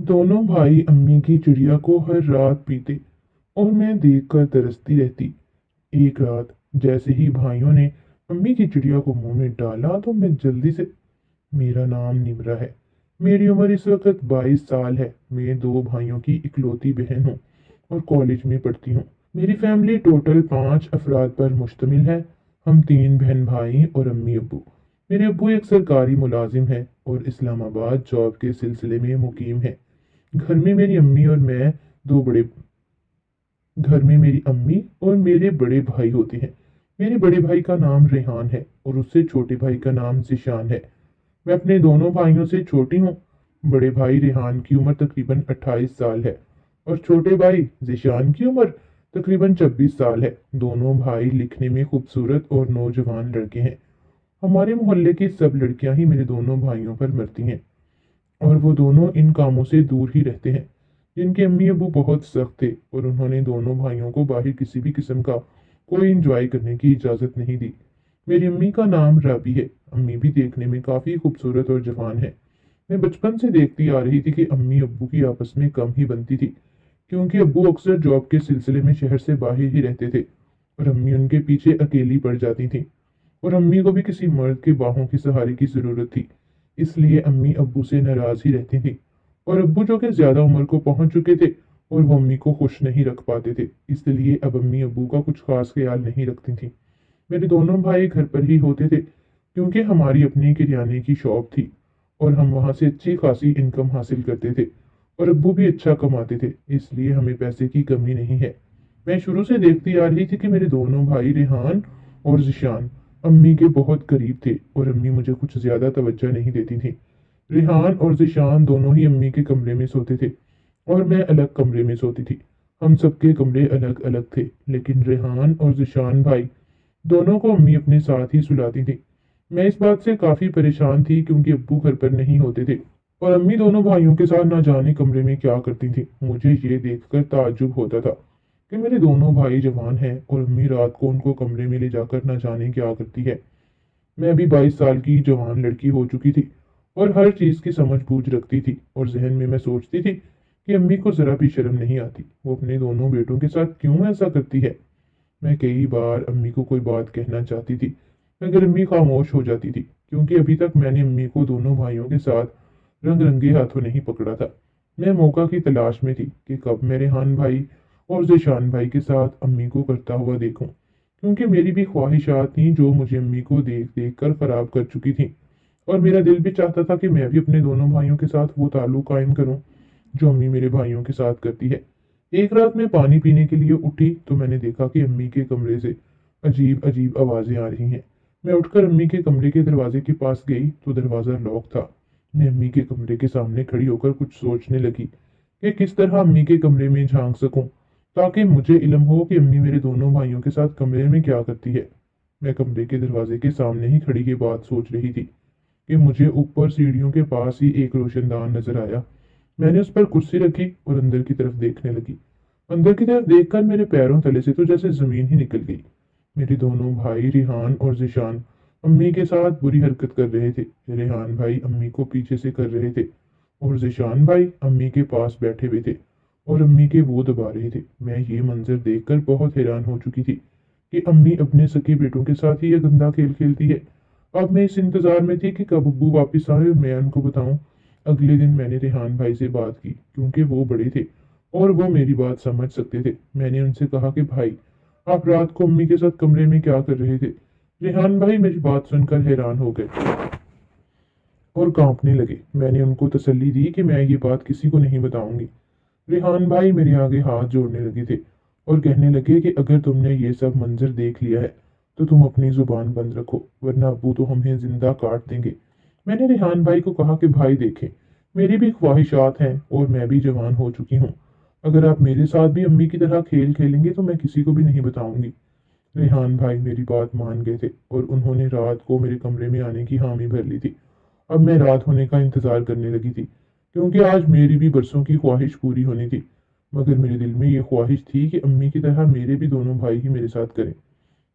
दोनों भाई अम्मी की चिड़िया को हर रात पीते और मैं देखकर तरसती रहती। एक रात जैसे ही भाइयों ने अम्मी की चिड़िया को मुंह में डाला तो मैं जल्दी से। मेरा नाम निम्रा है। मेरी उम्र इस वक्त 22 साल है। मैं दो भाइयों की इकलौती बहन हूँ और कॉलेज में पढ़ती हूँ। मेरी फैमिली टोटल 5 अफराद पर मुश्तमिल है। हम तीन बहन भाई और अम्मी अब्बू। मेरे अब्बू एक सरकारी मुलाजिम है और इस्लामाबाद जॉब के सिलसिले में मुकीम है। घर में मेरी अम्मी और मैं दो बड़े घर में मेरी अम्मी और मेरे बड़े भाई होते हैं। मेरे बड़े भाई का नाम रेहान है और उससे छोटे भाई का नाम जिशान है। मैं अपने दोनों भाइयों से छोटी हूँ। बड़े भाई रेहान की उम्र तकरीबन 28 साल है और छोटे भाई जिशान की उम्र तकरीबन 26 साल है। दोनों भाई लिखने में खूबसूरत और नौजवान लड़के हैं। हमारे मोहल्ले की सब लड़कियां ही मेरे दोनों भाइयों पर मरती हैं और वो दोनों इन कामों से दूर ही रहते हैं। जिनके अम्मी अबू बहुत सख्त थे और उन्होंने दोनों भाइयों को बाहर किसी भी किस्म का कोई इंजॉय करने की इजाज़त नहीं दी। मेरी अम्मी का नाम राबी है। अम्मी भी देखने में काफ़ी खूबसूरत और जवान है। मैं बचपन से देखती आ रही थी कि अम्मी अब्बू की आपस में कम ही बनती थी, क्योंकि अब्बू अक्सर जॉब के सिलसिले में शहर से बाहर ही रहते थे और अम्मी उनके पीछे अकेली पड़ जाती थी। और अम्मी को भी किसी मर्द के बाहों के सहारे की ज़रूरत थी। इसलिए अम्मी अब्बू से नाराज़ ही रहती थी और अब्बू जो कि ज़्यादा उम्र को पहुंच चुके थे और वो अम्मी को खुश नहीं रख पाते थे, इसलिए अब अम्मी अब्बू का कुछ खास ख्याल नहीं रखती थी। मेरे दोनों भाई घर पर ही होते थे, क्योंकि हमारी अपनी किराने की शॉप थी और हम वहां से अच्छी खासी इनकम हासिल करते थे और अब्बू भी अच्छा कमाते थे, इसलिए हमें पैसे की कमी नहीं है। मैं शुरू से देखती आ रही थी कि मेरे दोनों भाई रेहान और जिशान अम्मी के बहुत करीब थे और अम्मी मुझे कुछ ज्यादा तवज्जो नहीं देती थी। रेहान और जिशान दोनों ही अम्मी के कमरे में सोते थे और मैं अलग कमरे में सोती थी। हम सबके कमरे अलग अलग थे, लेकिन रेहान और जिशान भाई दोनों को अम्मी अपने साथ ही सुलाती थी। मैं इस बात से काफी परेशान थी, क्योंकि अब्बू घर पर नहीं होते थे और अम्मी दोनों भाइयों के साथ ना जाने कमरे में क्या करती थी। मुझे ये देखकर ताज्जुब होता था कि मेरे दोनों भाई जवान हैं और अम्मी रात को उनको कमरे में ले जाकर ना जाने क्या करती है। मैं अभी 22 साल की जवान लड़की हो चुकी थी और हर चीज की समझ बूझ रखती थी और जहन में मैं सोचती थी कि अम्मी को जरा भी शर्म नहीं आती, वो अपने दोनों बेटों के साथ क्यों ऐसा करती है। मैं कई बार अम्मी को कोई बात कहना चाहती थी, मगर अम्मी खामोश हो जाती थी, क्योंकि अभी तक मैंने अम्मी को दोनों भाइयों के साथ रंग रंगे हाथों नहीं पकड़ा था। मैं मौका की तलाश में थी कि कब मेरे हान भाई और जिशान भाई के साथ अम्मी को करता हुआ देखूं, क्योंकि मेरी भी ख्वाहिशात थीं जो मुझे अम्मी को देख देख कर खराब कर चुकी थी। और मेरा दिल भी चाहता था कि मैं भी अपने दोनों भाइयों के साथ वो ताल्लुक कायम करूं जो अम्मी मेरे भाइयों के साथ करती है। एक रात मैं पानी पीने के लिए उठी तो मैंने देखा कि अम्मी के कमरे से अजीब अजीब आवाजें आ रही हैं। मैं उठकर अम्मी के कमरे के दरवाजे के पास गई तो दरवाजा लॉक था। मैं अम्मी के कमरे के सामने खड़ी होकर कुछ सोचने लगी कि किस तरह अम्मी के कमरे में झांक सकूं, ताकि मुझे इल्म हो कि अम्मी मेरे दोनों भाइयों के साथ कमरे में क्या करती है। मैं कमरे के दरवाजे के सामने ही खड़ी ये बात सोच रही थी कि मुझे ऊपर सीढ़ियों के पास ही एक रोशनदान नजर आया। मैंने उस पर कुर्सी रखी और अंदर की तरफ देखने लगी। अंदर की तरफ देखकर मेरे पैरों तले से तो जैसे जमीन ही निकल गई। मेरे दोनों भाई रिहान और जिशान अम्मी के साथ बुरी हरकत कर रहे थे। रेहान भाई अम्मी को पीछे से कर रहे थे और जिशान भाई अम्मी के पास बैठे हुए थे और अम्मी के वो दबा रहे थे। मैं ये मंजर देखकर बहुत हैरान हो चुकी थी कि अम्मी अपने सके बेटों के साथ ही यह गंदा खेल खेलती है। अब मैं इस इंतजार में थी कि कब अब्बू वापस आए और मैं उनको बताऊं। अगले दिन मैंने रेहान भाई से बात की, क्योंकि वो बड़े थे और वो मेरी बात समझ सकते थे। मैंने उनसे कहा कि भाई, आप रात को अम्मी के साथ कमरे में क्या कर रहे थे। रेहान भाई मेरी बात सुनकर हैरान हो गए और कांपने लगे। मैंने उनको तसल्ली दी कि मैं ये बात किसी को नहीं बताऊंगी। रेहान भाई मेरे आगे हाथ जोड़ने लगे थे और कहने लगे कि अगर तुमने ये सब मंजर देख लिया है तो तुम अपनी जुबान बंद रखो, वरना अब्बू तो हमें जिंदा काट देंगे। मैंने रेहान भाई को कहा कि भाई देखें, मेरी भी ख्वाहिशात हैं और मैं भी जवान हो चुकी हूँ। अगर आप मेरे साथ भी अम्मी की तरह खेल खेलेंगे तो मैं किसी को भी नहीं बताऊंगी। रेहान भाई मेरी बात मान गए थे और उन्होंने रात को मेरे कमरे में आने की हामी भर ली थी। अब मैं रात होने का इंतजार करने लगी थी, क्योंकि आज मेरी भी बरसों की ख्वाहिश पूरी होनी थी। मगर मेरे दिल में ये ख्वाहिश थी कि अम्मी की तरह मेरे भी दोनों भाई ही मेरे साथ करें।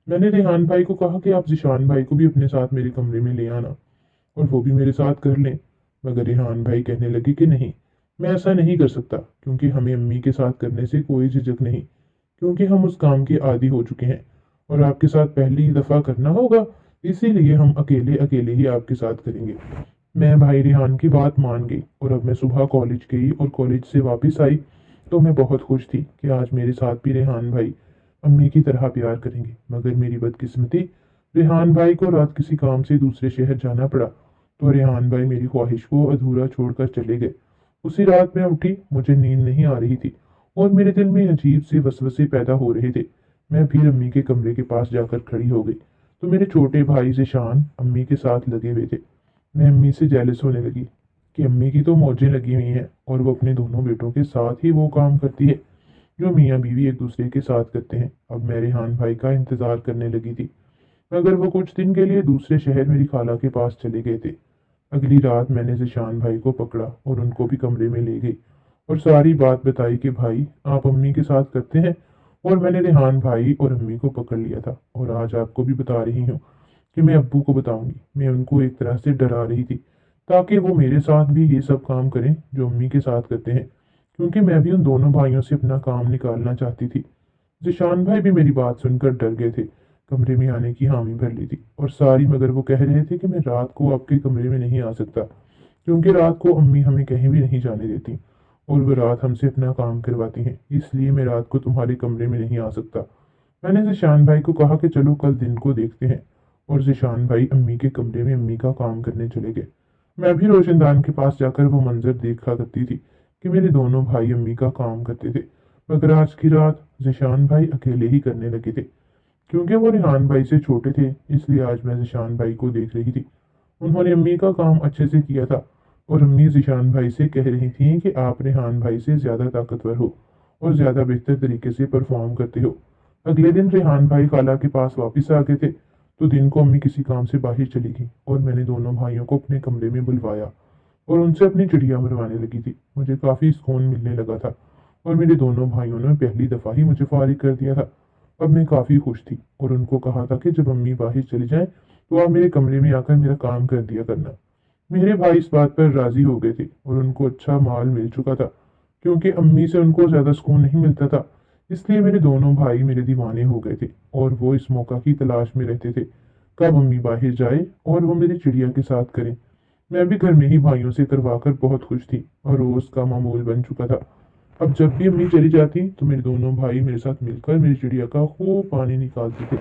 मैंने रेहान भाई को कहा कि आप जिशान भाई को भी अपने साथ मेरे कमरे में ले आना और वो भी मेरे साथ कर लें। मगर रेहान भाई कहने लगे कि नहीं, मैं ऐसा नहीं कर सकता क्योंकि हमें अम्मी के साथ करने से कोई झिझक नहीं, क्योंकि हम उस काम के आदी हो चुके हैं और आपके साथ पहली दफ़ा करना होगा, इसीलिए हम अकेले अकेले ही आपके साथ करेंगे। मैं भाई रेहान की बात मान गई और अब मैं सुबह कॉलेज गई और कॉलेज से वापस आई तो मैं बहुत खुश थी कि आज मेरे साथ भी रेहान भाई अम्मी की तरह प्यार करेंगे। मगर मेरी बदकिस्मती, रेहान भाई को रात किसी काम से दूसरे शहर जाना पड़ा तो रेहान भाई मेरी ख्वाहिश को अधूरा छोड़कर चले गए। उसी रात मैं उठी, मुझे नींद नहीं आ रही थी और मेरे दिल में अजीब से वसवसे पैदा हो रहे थे। मैं फिर अम्मी के कमरे के पास जाकर खड़ी हो गई तो मेरे छोटे भाई ज़ीशान अम्मी के साथ लगे हुए थे। मैं अम्मी से जेलस होने लगी कि अम्मी की तो मौजें लगी हुई हैं और वो अपने दोनों बेटों के साथ ही वो काम करती है जो मियाँ बीवी एक दूसरे के साथ करते हैं। अब मैं रेहान भाई का इंतज़ार करने लगी थी, मगर वो कुछ दिन के लिए दूसरे शहर मेरी खाला के पास चले गए थे। अगली रात मैंने ज़ीशान भाई को पकड़ा और उनको भी कमरे में ले गई और सारी बात बताई कि भाई आप अम्मी के साथ करते हैं और मैंने रेहान भाई और अम्मी को पकड़ लिया था और आज आपको भी बता रही हूँ कि मैं अब्बू को बताऊंगी। मैं उनको एक तरह से डरा रही थी ताकि वो मेरे साथ भी ये सब काम करें जो अम्मी के साथ करते हैं, क्योंकि मैं भी उन दोनों भाइयों से अपना काम निकालना चाहती थी। जिशान भाई भी मेरी बात सुनकर डर गए थे, कमरे में आने की हामी भर ली थी और सारी, मगर वो कह रहे थे कि मैं रात को आपके कमरे में नहीं आ सकता क्योंकि रात को अम्मी हमें कहीं भी नहीं जाने देती और वो रात हमसे अपना काम करवाती हैं, इसलिए मैं रात को तुम्हारे कमरे में नहीं आ सकता। मैंने जिशान भाई को कहा कि चलो कल दिन को देखते हैं और जिशान भाई अम्मी के कमरे में अम्मी का काम करने चले गए। मैं भी रोशनदान के पास जाकर वो मंजर देखा करती थी कि मेरे दोनों भाई अम्मी का काम करते थे, मगर आज की रात जिशान भाई अकेले ही करने लगे थे। क्योंकि वो रेहान भाई से छोटे थे, इसलिए आज मैं जिशान भाई को देख रही थी। उन्होंने अम्मी का काम अच्छे से किया था और अम्मी जिशान भाई से कह रही थी कि आप रेहान भाई से ज़्यादा ताकतवर हो और ज़्यादा बेहतर तरीके से परफॉर्म करते हो। अगले दिन रेहान भाई खाला के पास वापस आ गए थे तो दिन को अम्मी किसी काम से बाहर चली गई और मैंने दोनों भाइयों को अपने कमरे में बुलवाया और उनसे अपनी चिड़िया मरवाने लगी थी। मुझे काफ़ी सुकून मिलने लगा था और मेरे दोनों भाइयों ने पहली दफ़ा ही मुझे फारिग कर दिया था। अब मैं काफ़ी खुश थी और उनको कहा था कि जब अम्मी बाहर चली जाएं तो आप मेरे कमरे में आकर मेरा काम कर दिया करना। मेरे भाई इस बात पर राज़ी हो गए थे और उनको अच्छा माल मिल चुका था, क्योंकि अम्मी से उनको ज़्यादा सुकून नहीं मिलता था। इसलिए मेरे दोनों भाई मेरे दीवाने हो गए थे और वो इस मौका की तलाश में रहते थे कब अम्मी बाहर जाए और वो मेरी चिड़िया के साथ करें। मैं भी घर में ही भाइयों से करवाकर बहुत खुश थी और रोज़ का मामूल बन चुका था। अब जब भी अम्मी चली जाती तो मेरे दोनों भाई मेरे साथ मिलकर मेरी चिड़िया का खूब पानी निकालते थे